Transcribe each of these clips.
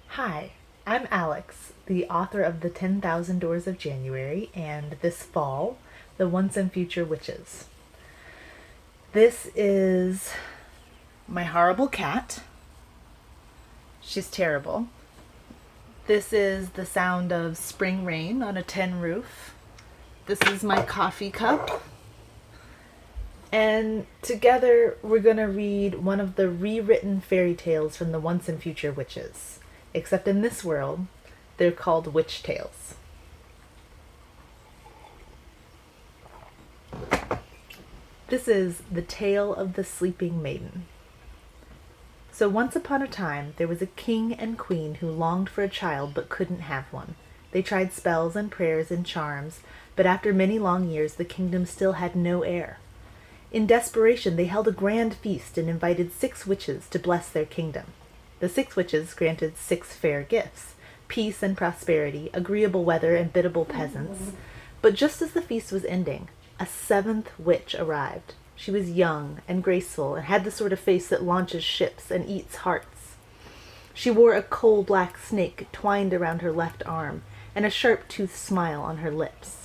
Hi, I'm Alix, the author of The 10,000 Doors of January, and this fall, The Once and Future Witches. This is my horrible cat. She's terrible. This is the sound of spring rain on a tin roof. This is my coffee cup. And together we're going to read one of the rewritten fairy tales from The Once and Future Witches. Except in this world, they're called witch tales. This is The Tale of the Sleeping Maiden. So once upon a time, there was a king and queen who longed for a child but couldn't have one. They tried spells and prayers and charms, but after many long years, the kingdom still had no heir. In desperation, they held a grand feast and invited 6 witches to bless their kingdom. The 6 witches granted 6 fair gifts: peace and prosperity, agreeable weather, and biddable peasants. But just as the feast was ending, a 7th witch arrived. She was young and graceful and had the sort of face that launches ships and eats hearts. She wore a coal-black snake twined around her left arm and a sharp-toothed smile on her lips.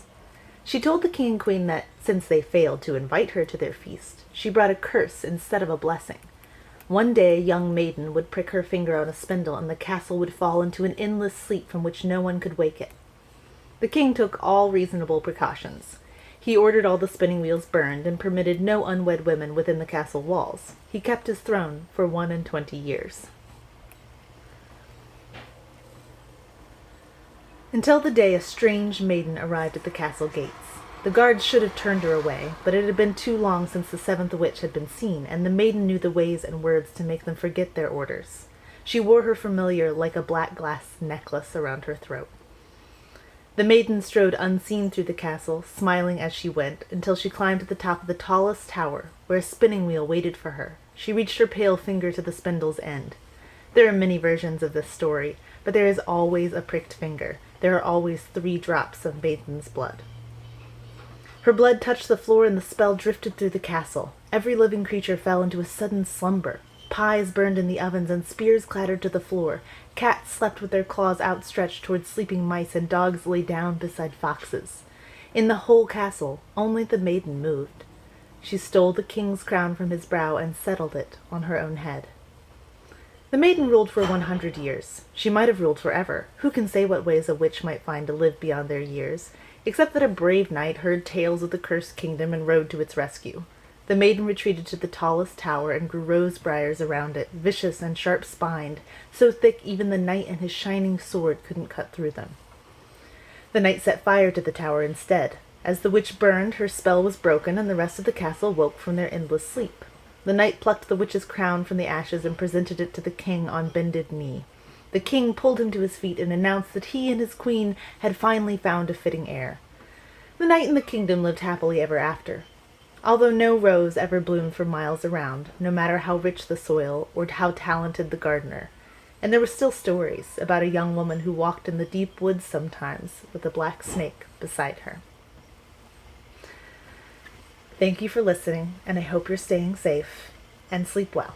She told the king and queen that, since they failed to invite her to their feast, she brought a curse instead of a blessing. One day a young maiden would prick her finger on a spindle and the castle would fall into an endless sleep from which no one could wake it. The king took all reasonable precautions. He ordered all the spinning wheels burned and permitted no unwed women within the castle walls. He kept his throne for 21 years. Until the day a strange maiden arrived at the castle gates. The guards should have turned her away, but it had been too long since the 7th witch had been seen, and the maiden knew the ways and words to make them forget their orders. She wore her familiar like a black glass necklace around her throat. The maiden strode unseen through the castle, smiling as she went, until she climbed to the top of the tallest tower, where a spinning wheel waited for her. She reached her pale finger to the spindle's end. There are many versions of this story, but there is always a pricked finger. There are always 3 drops of maiden's blood. Her blood touched the floor and the spell drifted through the castle. Every living creature fell into a sudden slumber. Pies burned in the ovens and spears clattered to the floor. Cats slept with their claws outstretched towards sleeping mice, and dogs lay down beside foxes. In the whole castle, only the maiden moved. She stole the king's crown from his brow and settled it on her own head. The maiden ruled for 100 years. She might have ruled forever. Who can say what ways a witch might find to live beyond their years? Except that a brave knight heard tales of the cursed kingdom and rode to its rescue. The maiden retreated to the tallest tower and grew rose briars around it, vicious and sharp-spined, so thick even the knight and his shining sword couldn't cut through them. The knight set fire to the tower instead. As the witch burned, her spell was broken, and the rest of the castle woke from their endless sleep. The knight plucked the witch's crown from the ashes and presented it to the king on bended knee. The king pulled him to his feet and announced that he and his queen had finally found a fitting heir. The knight and the kingdom lived happily ever after. Although no rose ever bloomed for miles around, no matter how rich the soil or how talented the gardener. And there were still stories about a young woman who walked in the deep woods sometimes with a black snake beside her. Thank you for listening, and I hope you're staying safe and sleep well.